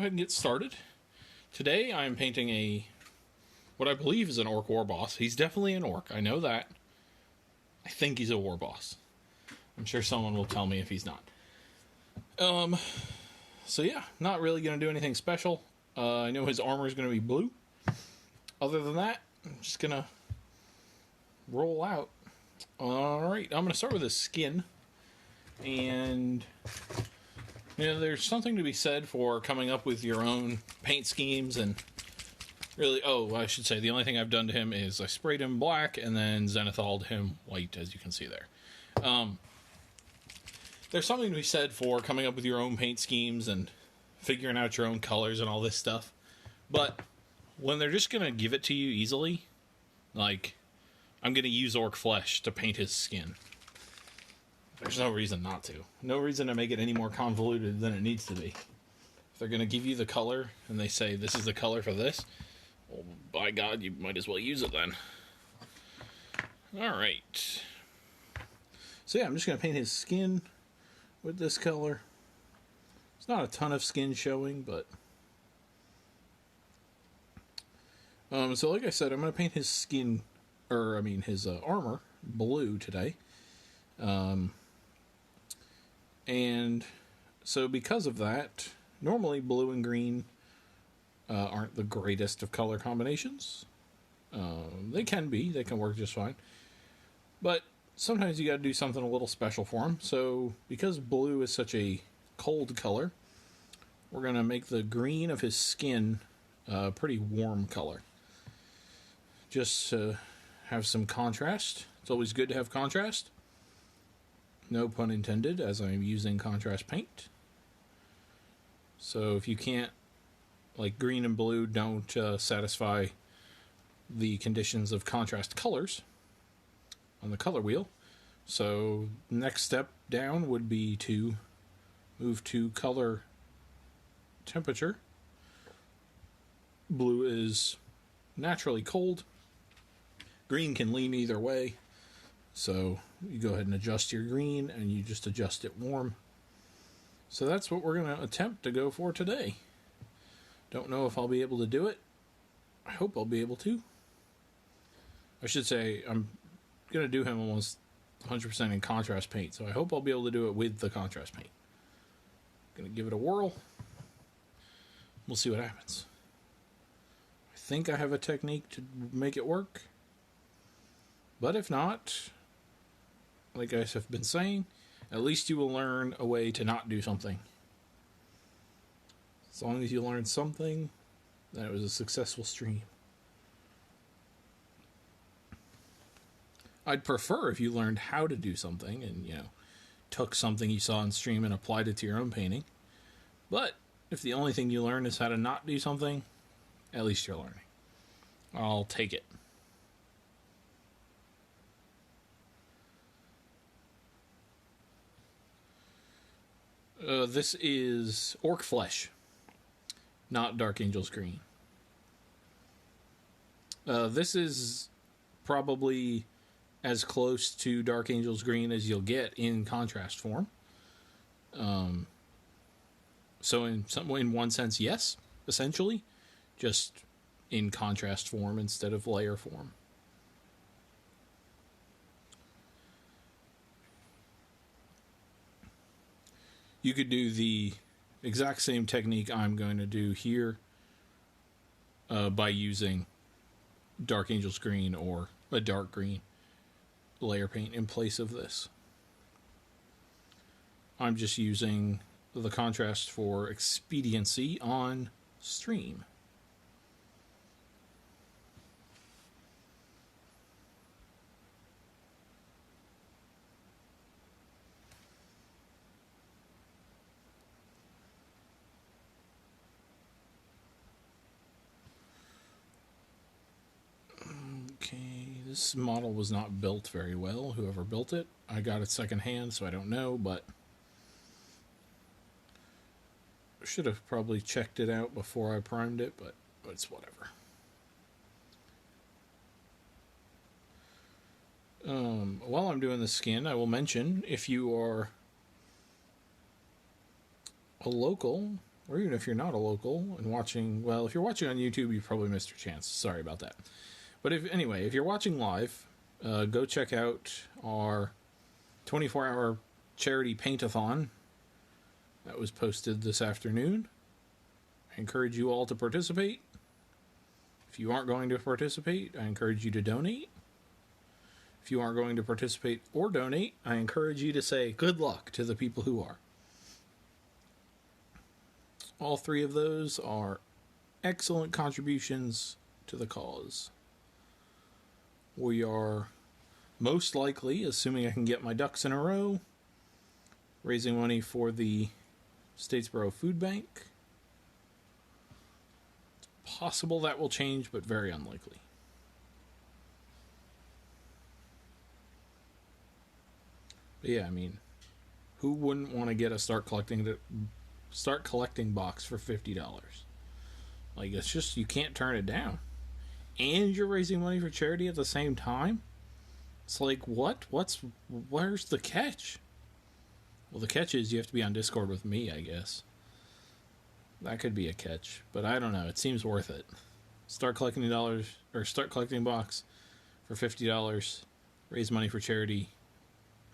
ahead and get started. Today I'm painting what I believe is an Orc Warboss. He's definitely an Orc, I know that. I think he's a Warboss. I'm sure someone will tell me if he's not. So yeah, not really going to do anything special. I know his armor is going to be blue. Other than that, I'm just going to roll out. Alright, I'm going to start with his skin. And there's something to be said for coming up with your own paint schemes and really, I should say, the only thing I've done to him is I sprayed him black and then zenithaled him white, as you can see there. There's something to be said for coming up with your own paint schemes and figuring out your own colors and all this stuff. But when they're just going to give it to you easily, like, I'm going to use Orc Flesh to paint his skin. There's no reason not to. No reason to make it any more convoluted than it needs to be. If they're going to give you the color and they say this is the color for this, well, by God, you might as well use it then. Alright. So yeah, I'm just going to paint his skin with this color. There's not a ton of skin showing, but... so like I said, I'm going to paint his skin, his armor blue today. And so because of that, normally blue and green aren't the greatest of color combinations. They can work just fine. But sometimes you got to do something a little special for them. So because blue is such a cold color, we're going to make the green of his skin a pretty warm color. Just to have some contrast. It's always good to have contrast. No pun intended, as I'm using contrast paint. So if you can't, like green and blue don't satisfy the conditions of contrast colors on the color wheel. So next step down would be to move to color temperature. Blue is naturally cold. Green can lean either way. So you go ahead and adjust your green, and you just adjust it warm. So that's what we're going to attempt to go for today. Don't know if I'll be able to do it. I hope I'll be able to. I should say I'm going to do him almost 100% in contrast paint, so I hope I'll be able to do it with the contrast paint. Going to give it a whirl. We'll see what happens. I think I have a technique to make it work. But if not, like I have been saying, at least you will learn a way to not do something. As long as you learn something, then it was a successful stream. I'd prefer if you learned how to do something and, took something you saw on stream and applied it to your own painting. But if the only thing you learn is how to not do something, at least you're learning. I'll take it. This is Orc Flesh, not Dark Angel's Green. This is probably as close to Dark Angel's Green as you'll get in contrast form. So in one sense, yes, essentially, just in contrast form instead of layer form. You could do the exact same technique I'm going to do here by using Dark Angel's Green or a dark green layer paint in place of this. I'm just using the contrast for expediency on stream. This model was not built very well, whoever built it. I got it secondhand, so I don't know, but I should have probably checked it out before I primed it, but it's whatever. While I'm doing the skin, I will mention, if you are a local or even if you're not a local and watching, well, if you're watching on YouTube, you probably missed your chance. Sorry about that. But if you're watching live, go check out our 24-hour charity paint-a-thon that was posted this afternoon. I encourage you all to participate. If you aren't going to participate, I encourage you to donate. If you aren't going to participate or donate, I encourage you to say good luck to the people who are. All three of those are excellent contributions to the cause. We are most likely, assuming I can get my ducks in a row, raising money for the Statesboro Food Bank. It's possible that will change, but very unlikely. But yeah, I mean, who wouldn't want to get a start collecting box for $50? Like, it's just, you can't turn it down. And you're raising money for charity at the same time? It's like, what? Where's the catch? Well, the catch is you have to be on Discord with me, I guess. That could be a catch, but I don't know. It seems worth it. Start collecting box for $50. Raise money for charity.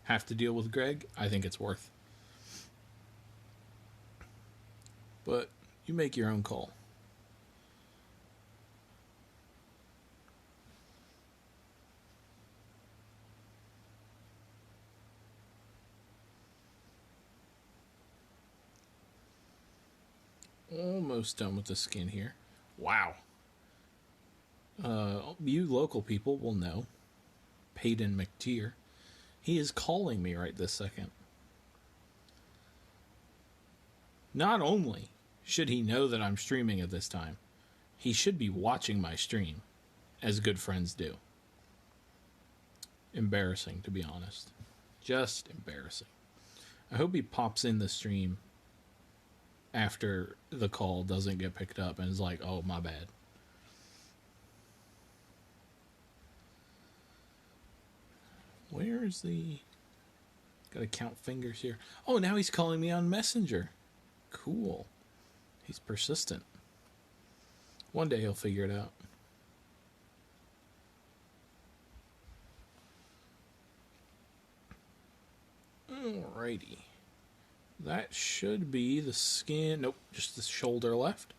Have to deal with Greg. I think it's worth. But you make your own call. Almost done with the skin here. Wow. You local people will know. Payden McTeer. He is calling me right this second. Not only should he know that I'm streaming at this time, he should be watching my stream, as good friends do. Embarrassing, to be honest. Just embarrassing. I hope he pops in the stream after the call doesn't get picked up and is like, oh, my bad. Where is the... Gotta count fingers here. Oh, now he's calling me on Messenger. Cool. He's persistent. One day he'll figure it out. Alrighty. That should be the skin. Nope, just the shoulder left.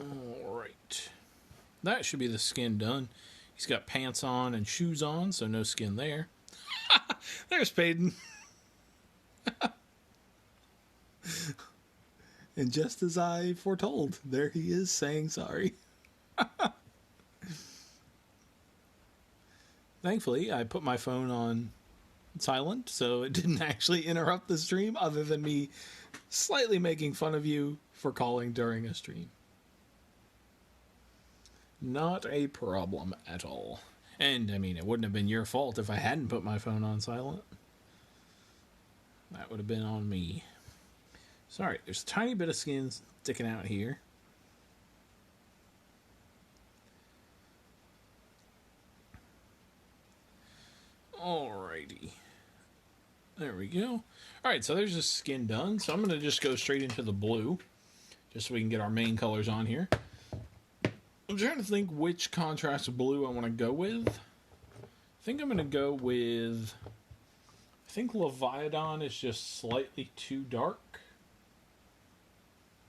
Alright. That should be the skin done. He's got pants on and shoes on, so no skin there. There's Payden. And just as I foretold, there he is saying sorry. Thankfully, I put my phone on silent, so it didn't actually interrupt the stream, other than me slightly making fun of you for calling during a stream. Not a problem at all. And, I mean, it wouldn't have been your fault if I hadn't put my phone on silent. That would have been on me. Sorry, there's a tiny bit of skin sticking out here. Alrighty. There we go. Alright, so there's the skin done. So I'm going to just go straight into the blue, just so we can get our main colors on here. I'm trying to think which contrast blue I want to go with. I think I'm going to go with... I think Leviathan is just slightly too dark.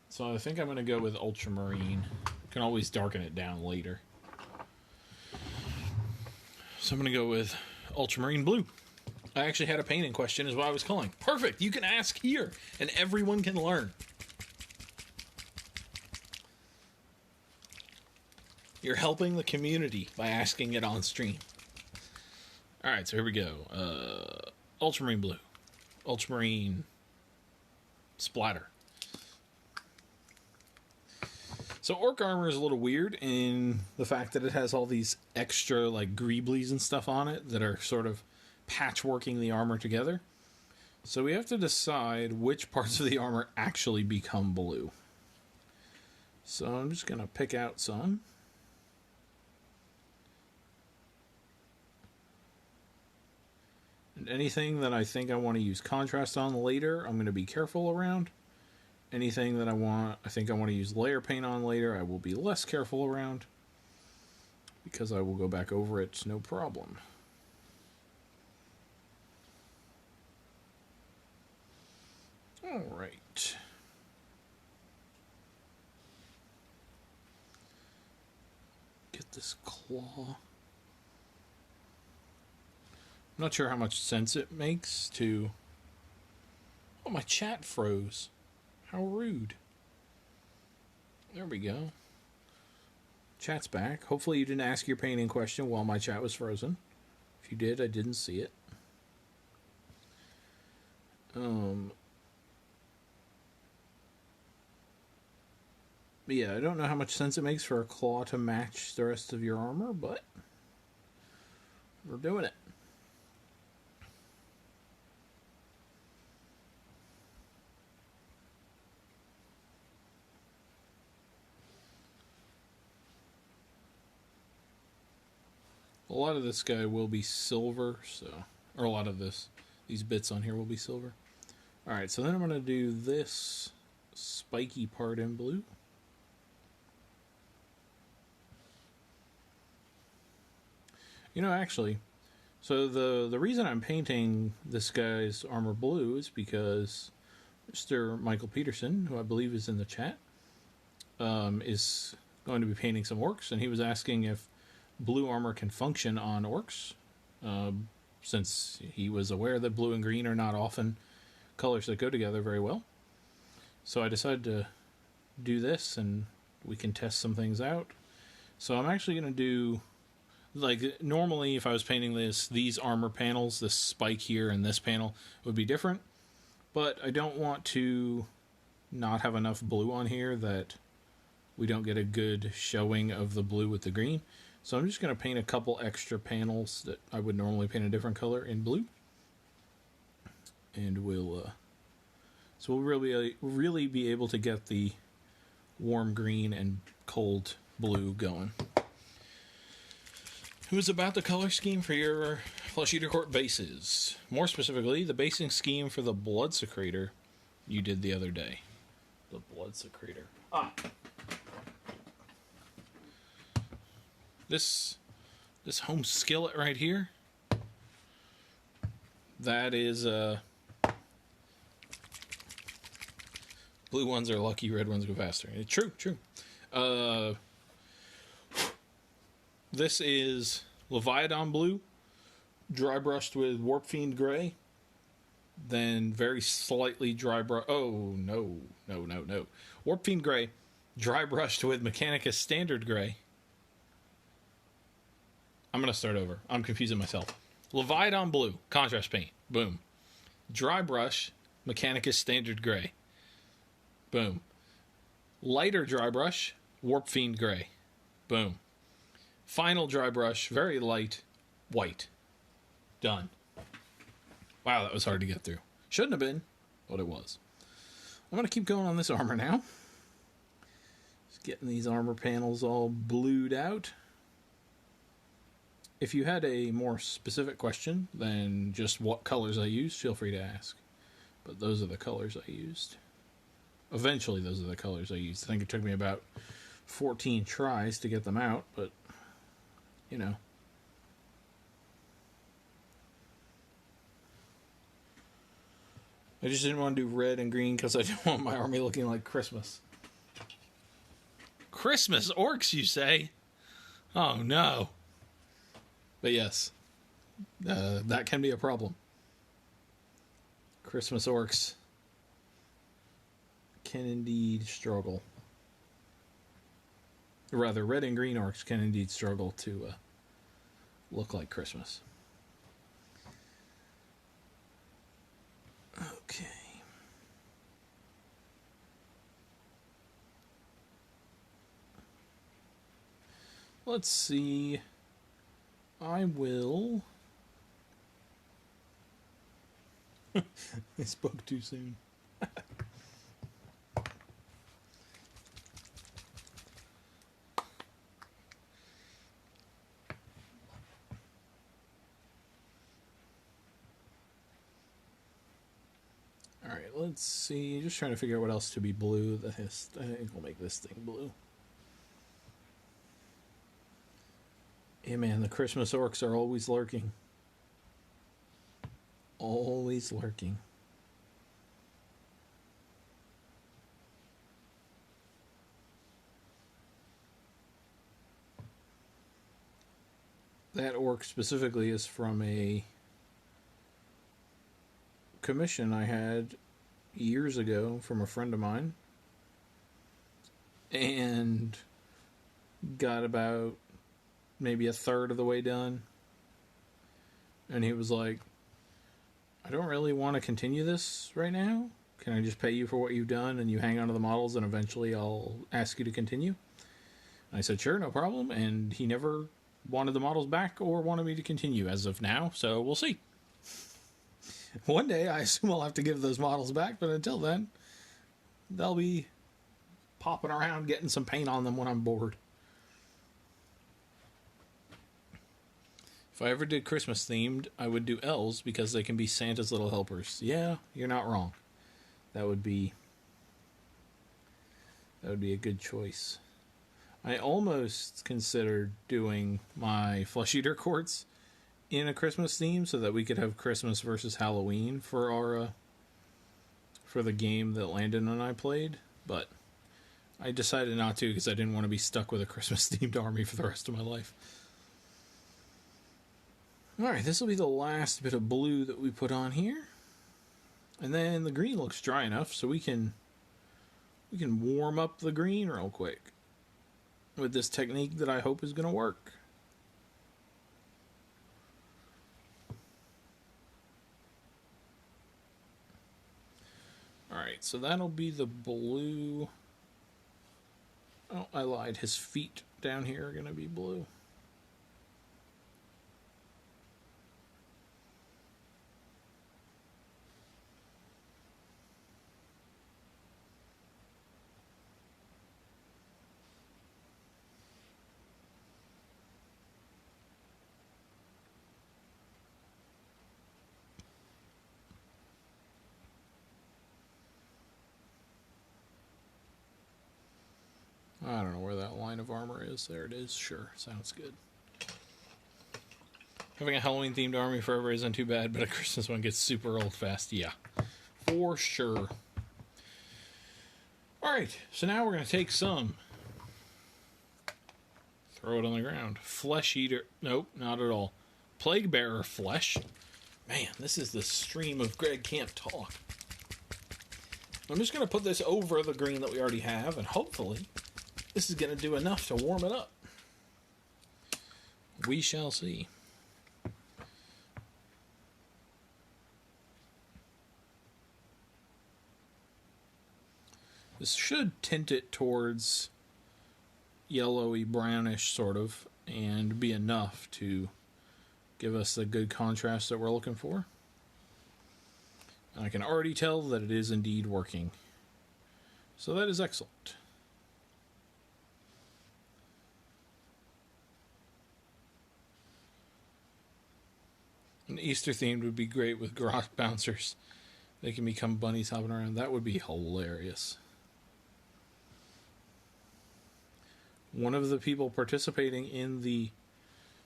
So I think I'm going to go with Ultramarine. Can always darken it down later. So I'm going to go with Ultramarine Blue. I actually had a painting question is what I was calling. Perfect! You can ask here, and everyone can learn. You're helping the community by asking it on stream. Alright, so here we go. Ultramarine Blue. Ultramarine Splatter. So Orc Armor is a little weird in the fact that it has all these extra like greeblies and stuff on it that are sort of patchworking the armor together. So we have to decide which parts of the armor actually become blue. So I'm just going to pick out some. Anything that I think I want to use contrast on later, I'm going to be careful around. Anything that I think I want to use layer paint on later, I will be less careful around. Because I will go back over it, no problem. Alright. Get this claw. I'm not sure how much sense it makes to... Oh, my chat froze. How rude. There we go. Chat's back. Hopefully you didn't ask your painting question while my chat was frozen. If you did, I didn't see it. But yeah, I don't know how much sense it makes for a claw to match the rest of your armor, but we're doing it. A lot of this guy will be silver, or a lot of these bits on here will be silver. Alright, so then I'm going to do this spiky part in blue. You know, actually, so the reason I'm painting this guy's armor blue is because Mr. Michael Peterson, who I believe is in the chat, is going to be painting some orcs, and he was asking if blue armor can function on orcs, since he was aware that blue and green are not often colors that go together very well. So I decided to do this, and we can test some things out. So I'm actually going to do, like, normally if I was painting these armor panels, this spike here and this panel would be different, but I don't want to not have enough blue on here that we don't get a good showing of the blue with the green. So I'm just going to paint a couple extra panels that I would normally paint a different color in blue. And we'll really be able to get the warm green and cold blue going. Who's about the color scheme for your Flesh Eater Court bases? More specifically, the basing scheme for the Blood Secretor you did the other day. The Blood Secretor. This home skillet right here, that is blue ones are lucky, red ones go faster. True. This is Leviathan blue, dry brushed with Warp Fiend gray, then very slightly dry brush. Oh no! Warp Fiend gray, dry brushed with Mechanicus standard gray. I'm going to start over. I'm confusing myself. Leviathan blue, contrast paint. Boom. Dry brush, Mechanicus standard gray. Boom. Lighter dry brush, Warp Fiend gray. Boom. Final dry brush, very light, white. Done. Wow, that was hard to get through. Shouldn't have been, but it was. I'm going to keep going on this armor now. Just getting these armor panels all blued out. If you had a more specific question than just what colors I used, feel free to ask. But those are the colors I used. Eventually, those are the colors I used. I think it took me about 14 tries to get them out, but, you know. I just didn't want to do red and green because I didn't want my army looking like Christmas. Christmas orcs, you say? Oh, no. But yes, that can be a problem. Christmas orcs can indeed struggle. Rather, red and green orcs can indeed struggle to look like Christmas. Okay. Let's see. I will... I spoke too soon. let's see. Just trying to figure out what else to be blue. I think we'll make this thing blue. Yeah, man, the Christmas orcs are always lurking. Always lurking. That orc specifically is from a commission I had years ago from a friend of mine, and got about maybe a third of the way done, and he was like, I don't really want to continue this right now. Can I just pay you for what you've done and you hang on to the models and eventually I'll ask you to continue? And I said, sure, no problem. And he never wanted the models back or wanted me to continue as of now, so we'll see. One day I assume I'll have to give those models back, but until then, they'll be popping around getting some paint on them when I'm bored. If I ever did Christmas themed, I would do elves because they can be Santa's little helpers. Yeah, you're not wrong. That would be a good choice. I almost considered doing my Flesh Eater courts in a Christmas theme so that we could have Christmas versus Halloween for our for the game that Landon and I played, but I decided not to because I didn't want to be stuck with a Christmas themed army for the rest of my life. Alright, this will be the last bit of blue that we put on here. And then the green looks dry enough so we can warm up the green real quick with this technique that I hope is going to work. Alright, so that'll be the blue. Oh, I lied. His feet down here are going to be blue. I don't know where that line of armor is. There it is. Sure. Sounds good. Having a Halloween-themed army forever isn't too bad, but a Christmas one gets super old fast. Yeah. For sure. Alright, so now we're going to take some. Throw it on the ground. Flesh Eater. Nope, not at all. Plague Bearer Flesh. Man, this is the stream of Greg Can't Talk. I'm just going to put this over the green that we already have, and hopefully this is going to do enough to warm it up. We shall see. This should tint it towards yellowy, brownish, sort of, and be enough to give us the good contrast that we're looking for. And I can already tell that it is indeed working. So that is excellent. An Easter themed would be great with garage bouncers. They can become bunnies hopping around. That would be hilarious. One of the people participating in the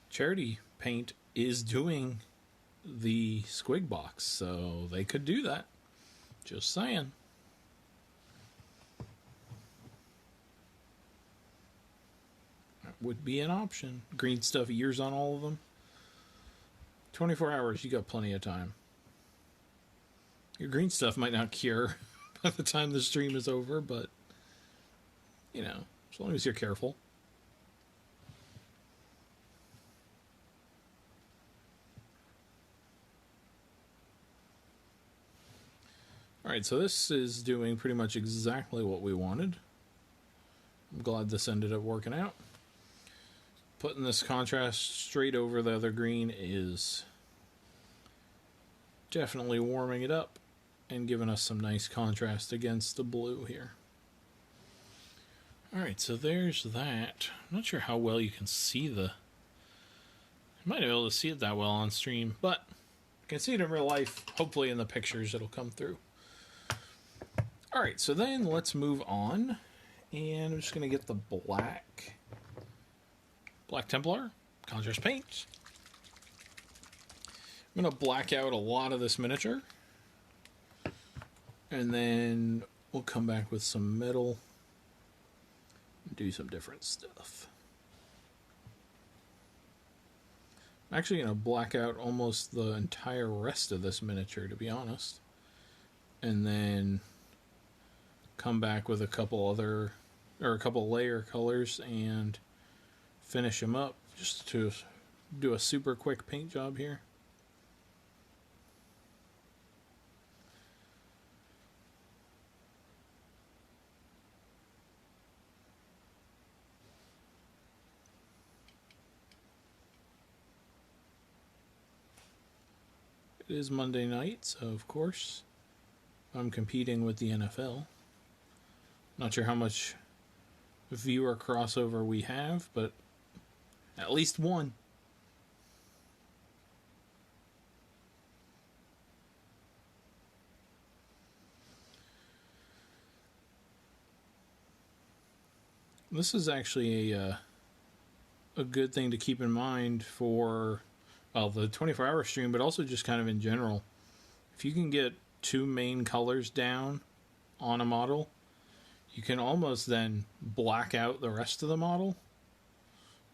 charity paint is doing the squig box, so they could do that. Just saying. That would be an option. Green stuff, ears on all of them. 24 hours, you got plenty of time. Your green stuff might not cure by the time the stream is over, but, you know, as long as you're careful. Alright, so this is doing pretty much exactly what we wanted. I'm glad this ended up working out. Putting this contrast straight over the other green is definitely warming it up and giving us some nice contrast against the blue here. Alright, so there's that. I'm not sure how well you can see the... You might be able to see it that well on stream, but you can see it in real life. Hopefully in the pictures it'll come through. Alright, so then let's move on. And I'm just going to get the Black Templar, Conjurer's Paint. I'm going to black out a lot of this miniature. And then we'll come back with some metal and do some different stuff. I'm actually going to black out almost the entire rest of this miniature, to be honest. And then come back with a couple layer colors and finish them up just to do a super quick paint job here. It is Monday night, so of course I'm competing with the NFL. Not sure how much viewer crossover we have, but at least one. This is actually a good thing to keep in mind for the 24-hour stream, but also just kind of in general. If you can get two main colors down on a model, you can almost then black out the rest of the model.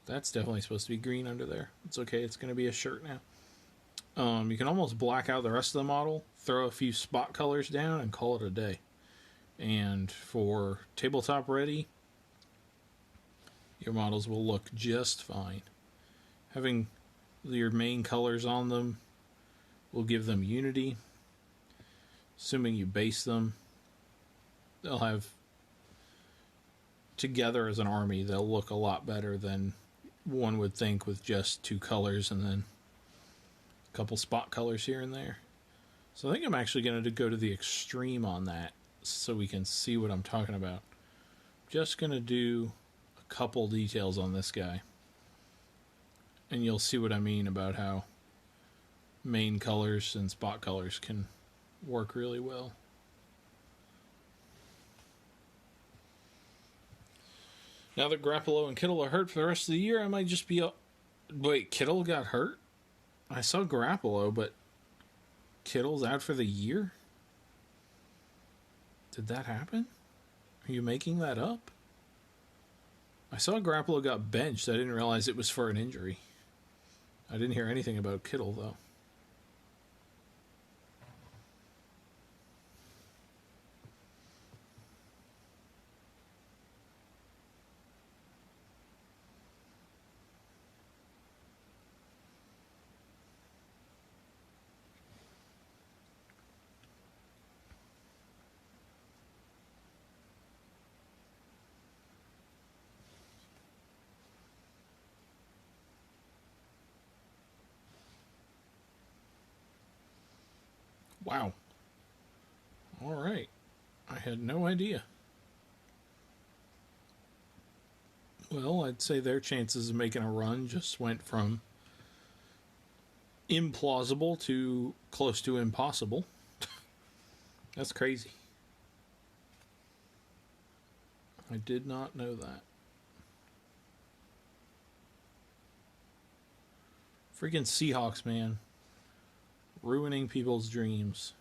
That's definitely supposed to be green under there. It's okay, it's going to be a shirt now. You can almost black out the rest of the model, throw a few spot colors down, and call it a day. And for tabletop ready, your models will look just fine. Having your main colors on them will give them unity. Assuming you base them, they'll have, together as an army, they'll look a lot better than one would think with just two colors and then a couple spot colors here and there. So I think I'm actually going to go to the extreme on that so we can see what I'm talking about. Just going to do a couple details on this guy. And you'll see what I mean about how main colors and spot colors can work really well. Now that Grappolo and Kittle are hurt for the rest of the year, I might just be... Wait, Kittle got hurt? I saw Grappolo, but Kittle's out for the year? Did that happen? Are you making that up? I saw Grappolo got benched. I didn't realize it was for an injury. I didn't hear anything about Kittle, though. Wow. All right. I had no idea. Well, I'd say their chances of making a run just went from implausible to close to impossible. That's crazy. I did not know that. Freaking Seahawks, man. Ruining people's dreams.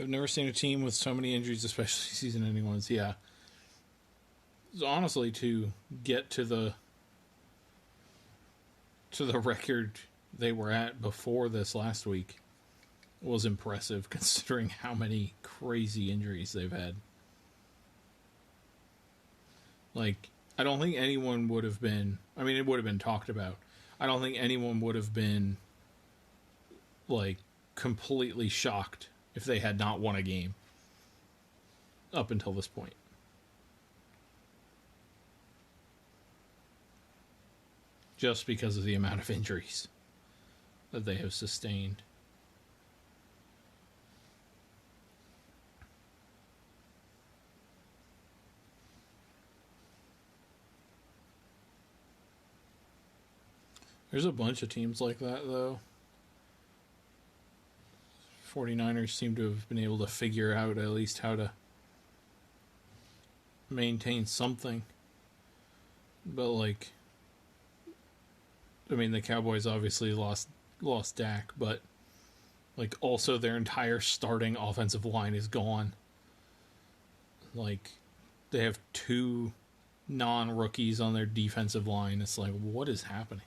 I've never seen a team with so many injuries, especially season-ending ones. Yeah. So honestly, to get to the record they were at before this last week was impressive, considering how many crazy injuries they've had. Like, I don't think anyone would have been... I mean, it would have been talked about. I don't think anyone would have been, like, completely shocked if they had not won a game up until this point. Just because of the amount of injuries that they have sustained. There's a bunch of teams like that, though. 49ers seem to have been able to figure out at least how to maintain something. But, like, I mean, the Cowboys obviously lost Dak, but, like, also their entire starting offensive line is gone. Like, they have 2 non-rookies on their defensive line. It's like, what is happening?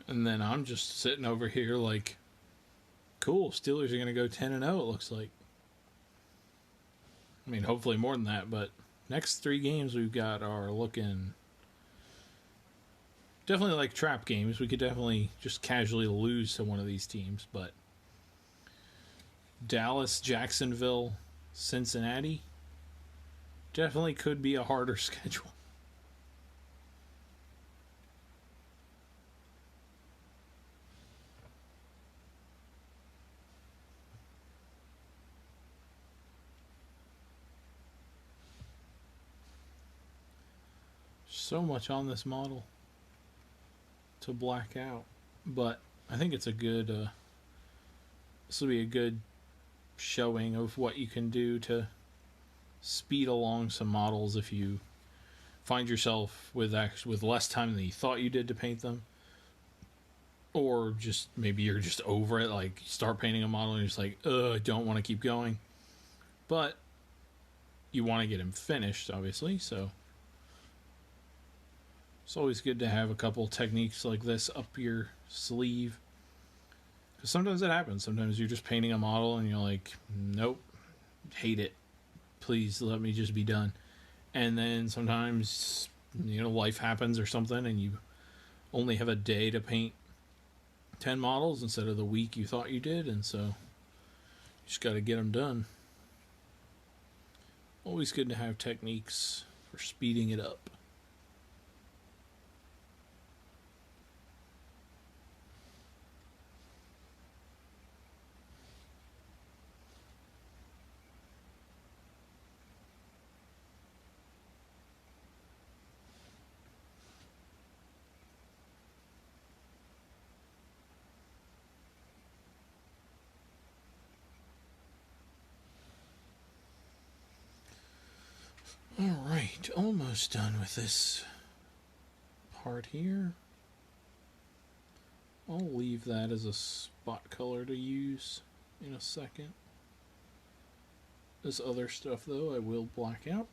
And then I'm just sitting over here like, cool, Steelers are going to go 10-0, it looks like. I mean, hopefully more than that, but next 3 games we've got are looking definitely like trap games. We could definitely just casually lose to one of these teams, but Dallas, Jacksonville, Cincinnati definitely could be a harder schedule. So much on this model to black out, but I think it's a good this will be a good showing of what you can do to speed along some models if you find yourself with less time than you thought you did to paint them, or just maybe you're just over it, like you start painting a model and you're just like, I don't want to keep going, but you want to get him finished, obviously, so it's always good to have a couple techniques like this up your sleeve. Because sometimes it happens. Sometimes you're just painting a model and you're like, nope, hate it. Please let me just be done. And then sometimes, life happens or something and you only have a day to paint 10 models instead of the week you thought you did. And so you just got to get them done. Always good to have techniques for speeding it up. Alright, almost done with this part here. I'll leave that as a spot color to use in a second. This other stuff, though, I will black out.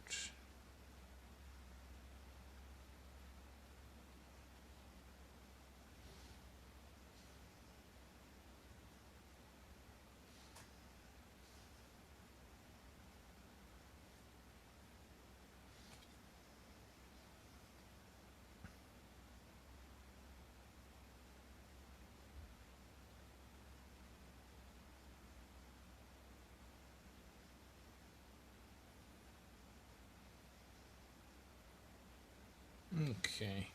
Okay.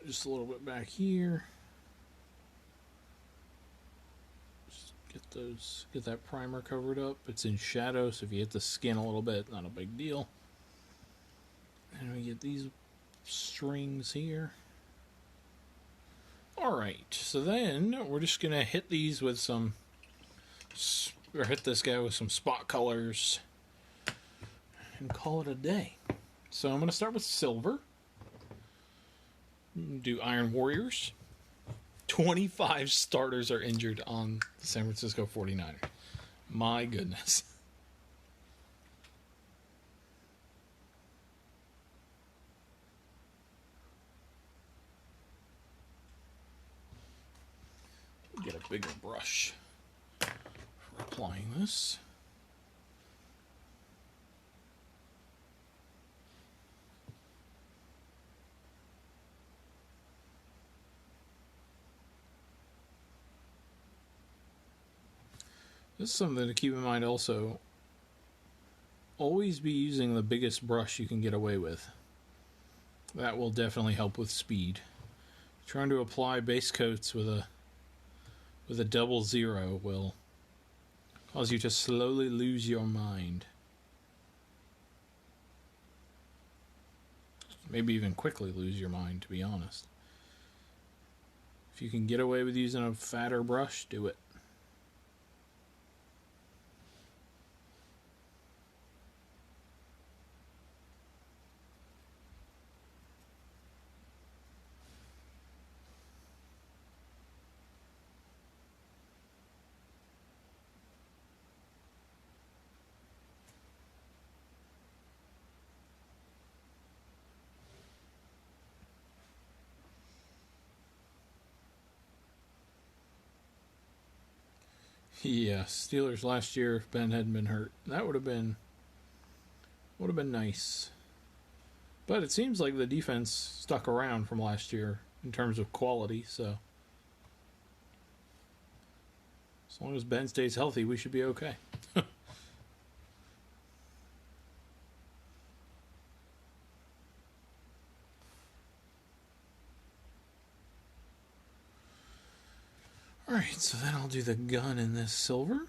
Just a little bit back here. Just get that primer covered up. It's in shadow, so if you hit the skin a little bit, not a big deal. And we get these strings here. Alright, so then we're just going to hit these with some, or hit this guy with some spot colors and call it a day. So I'm going to start with silver. Do Iron Warriors. 25 starters are injured on the San Francisco 49ers. My goodness. Get a bigger brush for applying this. This is something to keep in mind also. Always be using the biggest brush you can get away with. That will definitely help with speed. Trying to apply base coats with a 00 will cause you to slowly lose your mind. Maybe even quickly lose your mind, to be honest. If you can get away with using a fatter brush, do it. Yeah, Steelers last year, if Ben hadn't been hurt, that would have been nice. But it seems like the defense stuck around from last year in terms of quality, so as long as Ben stays healthy, we should be okay. Alright, so then I'll do the gun in this silver.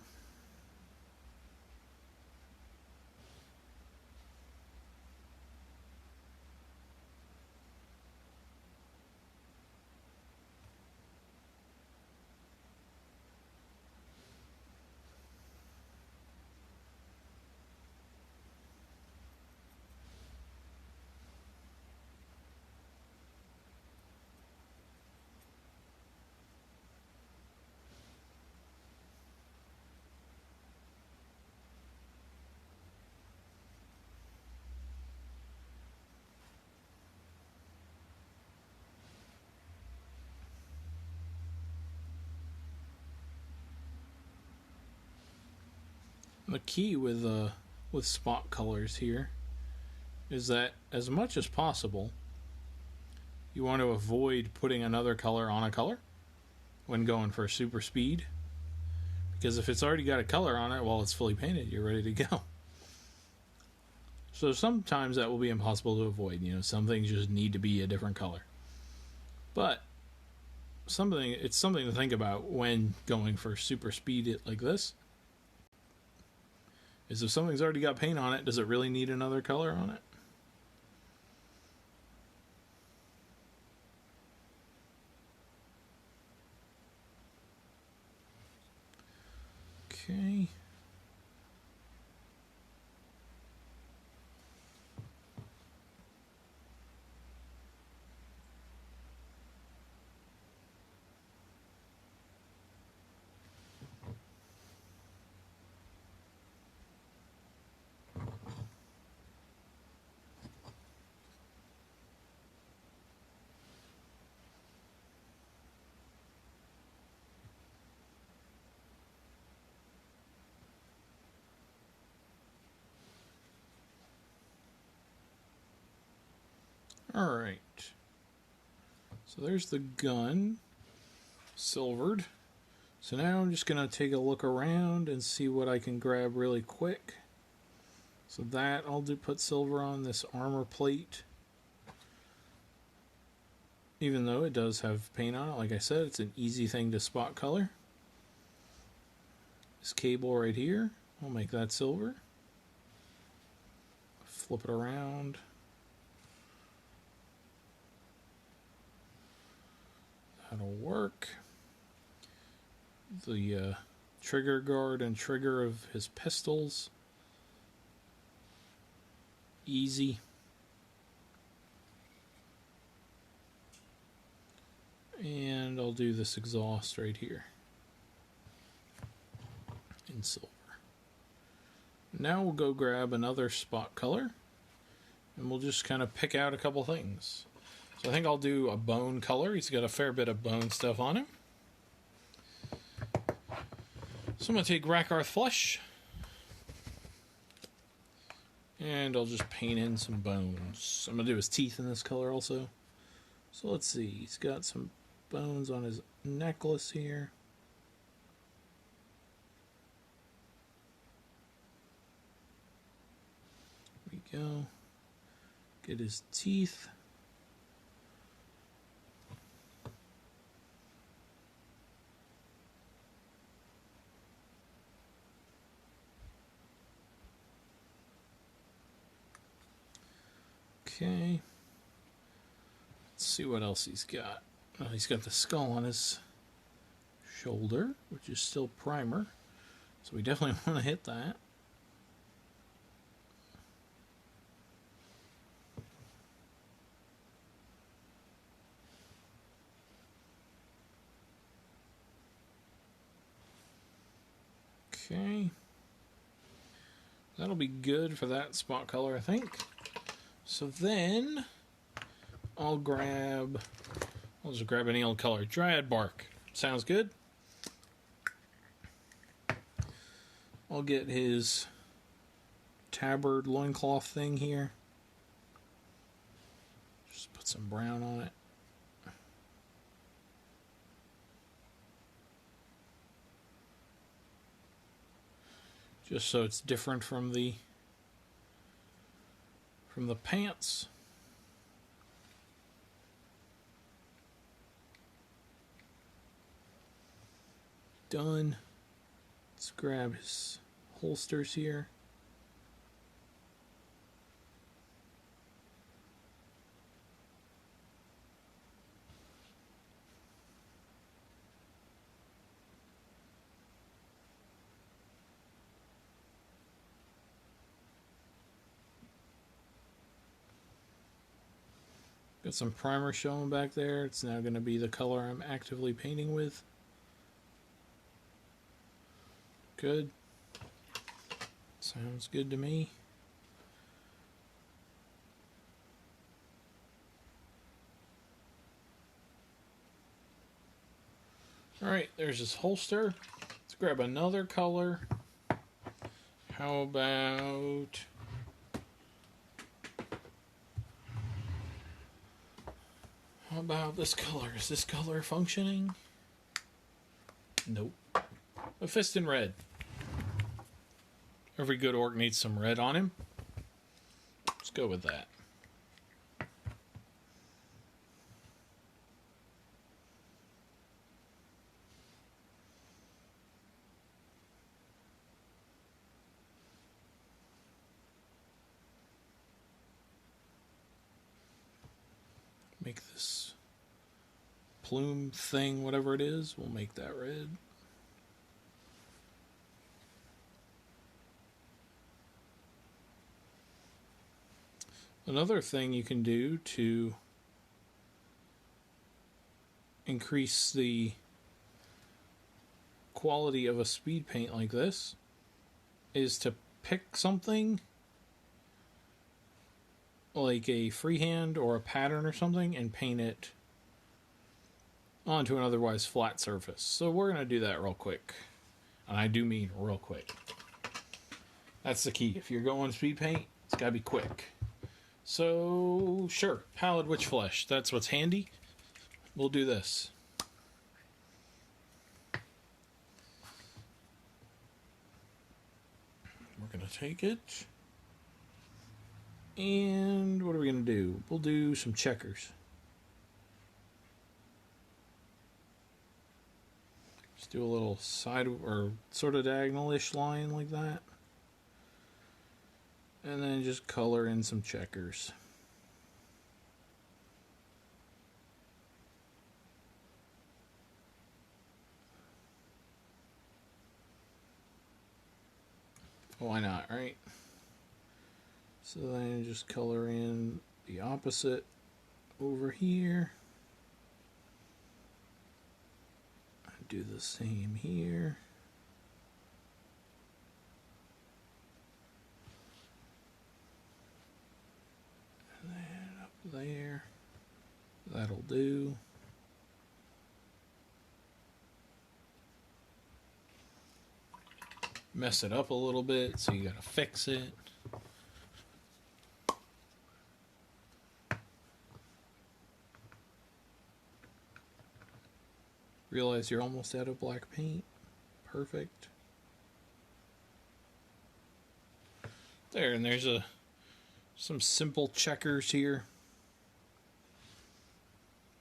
The key with spot colors here is that as much as possible, you want to avoid putting another color on a color when going for super speed, because if it's already got a color on it while it's fully painted, you're ready to go. So sometimes that will be impossible to avoid. You know, some things just need to be a different color. But it's something to think about when going for super speed like this. Is if something's already got paint on it, does it really need another color on it? Okay. Alright. So there's the gun. Silvered. So now I'm just going to take a look around and see what I can grab really quick. So that I'll put silver on this armor plate. Even though it does have paint on it, like I said, it's an easy thing to spot color. This cable right here, we'll make that silver. Flip it around. That'll work. The trigger guard and trigger of his pistols. Easy. And I'll do this exhaust right here in silver. Now we'll go grab another spot color and we'll just kind of pick out a couple things. So I think I'll do a bone color. He's got a fair bit of bone stuff on him. So I'm going to take Orc Flesh and I'll just paint in some bones. I'm going to do his teeth in this color also. So let's see, he's got some bones on his necklace here. There we go. Get his teeth. Okay. Let's see what else he's got. Oh, he's got the skull on his shoulder, which is still primer. So we definitely want to hit that. Okay. That'll be good for that spot color, I think. So then I'll just grab any old color. Dryad bark. Sounds good. I'll get his tabard loincloth thing here. Just put some brown on it. Just so it's different from the pants. Done. Let's grab his holsters here. Got some primer showing back there. It's now going to be the color I'm actively painting with. Good. Sounds good to me. Alright, there's his holster. Let's grab another color. How about this color? Is this color functioning? Nope. A fist in red. Every good orc needs some red on him. Let's go with that. Make this plume thing, whatever it is, we'll make that red. Another thing you can do to increase the quality of a speed paint like this is to pick something like a freehand or a pattern or something and paint it onto an otherwise flat surface. So we're going to do that real quick. And I do mean real quick. That's the key. If you're going speed paint, it's got to be quick. So, sure, pallid witch flesh. That's what's handy. We'll do this. We're going to take it. And what are we going to do? We'll do some checkers. Just do a little side or sort of diagonal-ish line like that. And then just color in some checkers. Why not, right? So then just color in the opposite over here. Do the same here. And then up there. That'll do. Mess it up a little bit, so you gotta fix it. Realize you're almost out of black paint. Perfect. There, and there's some simple checkers here.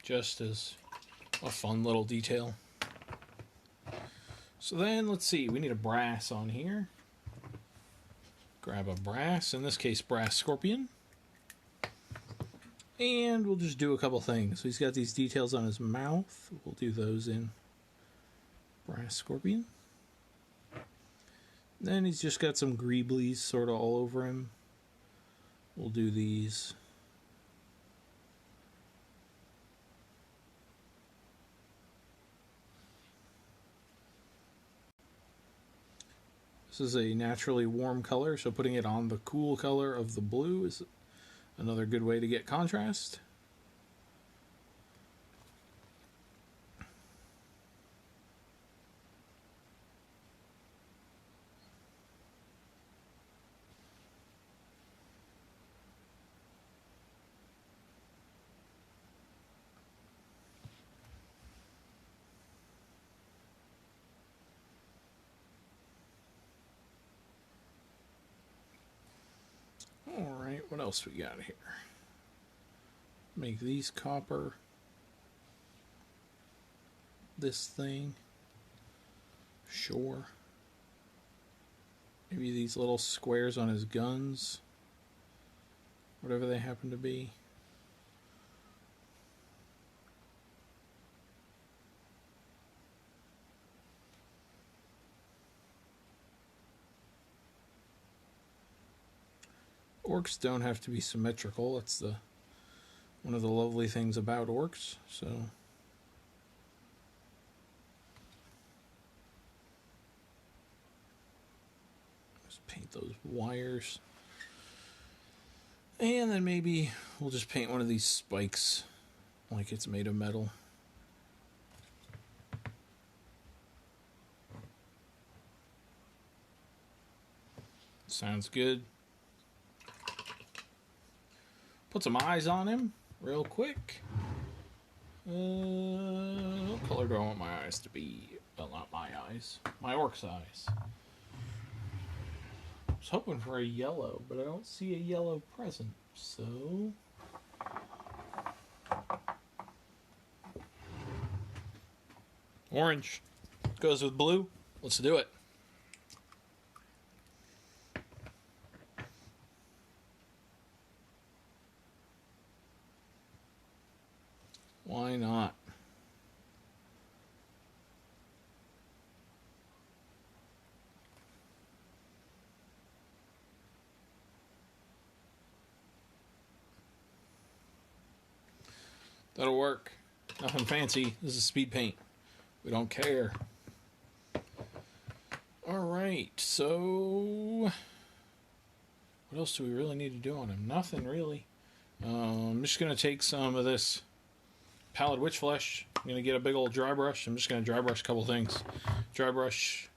Just as a fun little detail. So then, let's see, we need a brass on here. Grab a brass, in this case, brass scorpion. And we'll just do a couple things. So he's got these details on his mouth. We'll do those in brass scorpion. Then he's just got some greeblies sort of all over him. We'll do these. This is a naturally warm color, so putting it on the cool color of the blue is another good way to get contrast. Alright, what else we got here? Make these copper. This thing. Sure. Maybe these little squares on his guns. Whatever they happen to be. Orcs don't have to be symmetrical. That's one of the lovely things about orcs. So just paint those wires. And then maybe we'll just paint one of these spikes like it's made of metal. Sounds good. Put some eyes on him real quick. What color do I want my eyes to be? Well, not my eyes. My orc's eyes. I was hoping for a yellow, but I don't see a yellow present. So orange goes with blue. Let's do it. Why not? That'll work. Nothing fancy. This is speed paint. We don't care. Alright, so what else do we really need to do on him? Nothing really. I'm just going to take some of this Pallid Witch Flesh. I'm going to get a big old dry brush. I'm just going to dry brush a couple things. Dry brush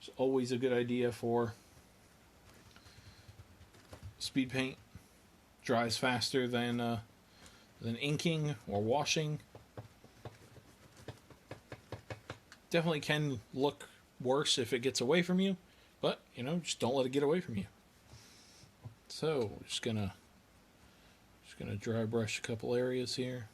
is always a good idea for speed paint. Dries faster than inking or washing. Definitely can look worse if it gets away from you, but you know, just don't let it get away from you. So just gonna dry brush a couple areas here.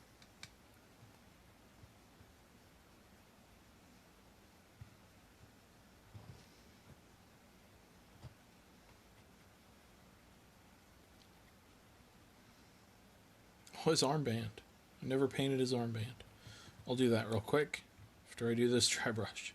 Oh, his armband. I never painted his armband. I'll do that real quick after I do this dry brush.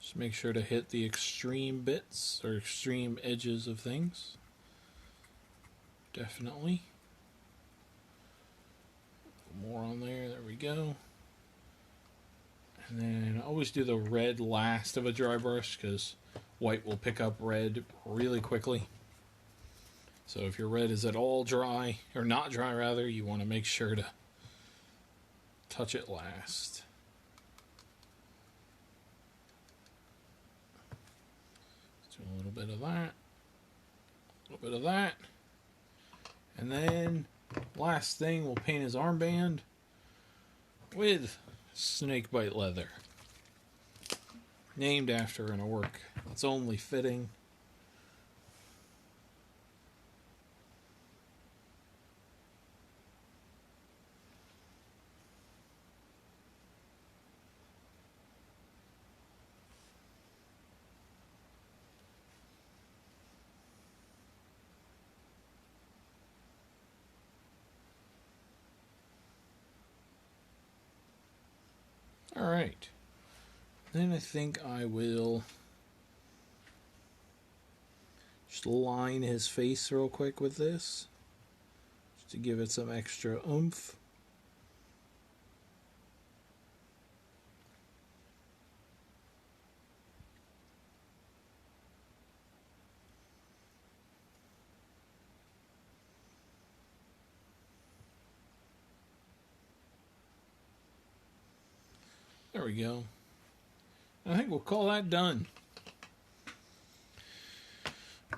Just make sure to hit the extreme bits or extreme edges of things. Definitely. More on there. There we go. And then I always do the red last of a dry brush because white will pick up red really quickly. So if your red is at all dry, or not dry rather, you want to make sure to touch it last. Let's do a little bit of that. A little bit of that. And then, last thing, we'll paint his armband with snakebite leather. Named after an orc. It's only fitting. Alright. Then I think I will just line his face real quick with this. Just to give it some extra oomph. There we go. I think we'll call that done.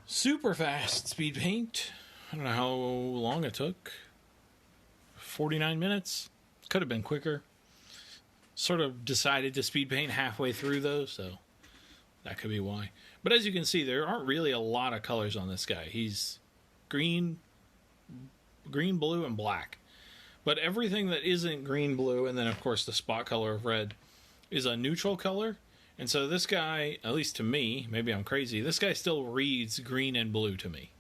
Super fast speed paint. I don't know how long it took. 49 minutes. Could have been quicker. Sort of decided to speed paint halfway through though, so that could be why. But as you can see, there aren't really a lot of colors on this guy. He's green, blue, and black. But everything that isn't green, blue, and then of course the spot color of red is a neutral color. And so this guy, at least to me, maybe I'm crazy, this guy still reads green and blue to me.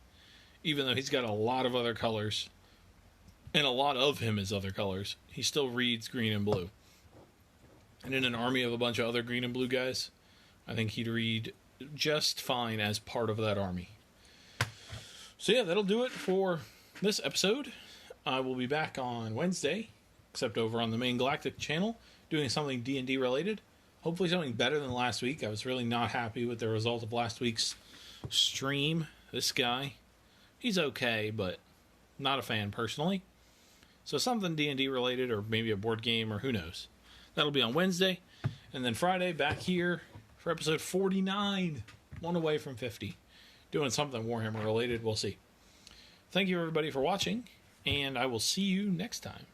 Even though he's got a lot of other colors, and a lot of him is other colors, he still reads green and blue. And in an army of a bunch of other green and blue guys, I think he'd read just fine as part of that army. So yeah, that'll do it for this episode. I will be back on Wednesday, except over on the main Galactic channel, doing something D&D related. Hopefully something better than last week. I was really not happy with the result of last week's stream. This guy, he's okay, but not a fan personally. So something D&D related, or maybe a board game, or who knows. That'll be on Wednesday. And then Friday, back here for episode 49. One away from 50. Doing something Warhammer related, we'll see. Thank you everybody for watching, and I will see you next time.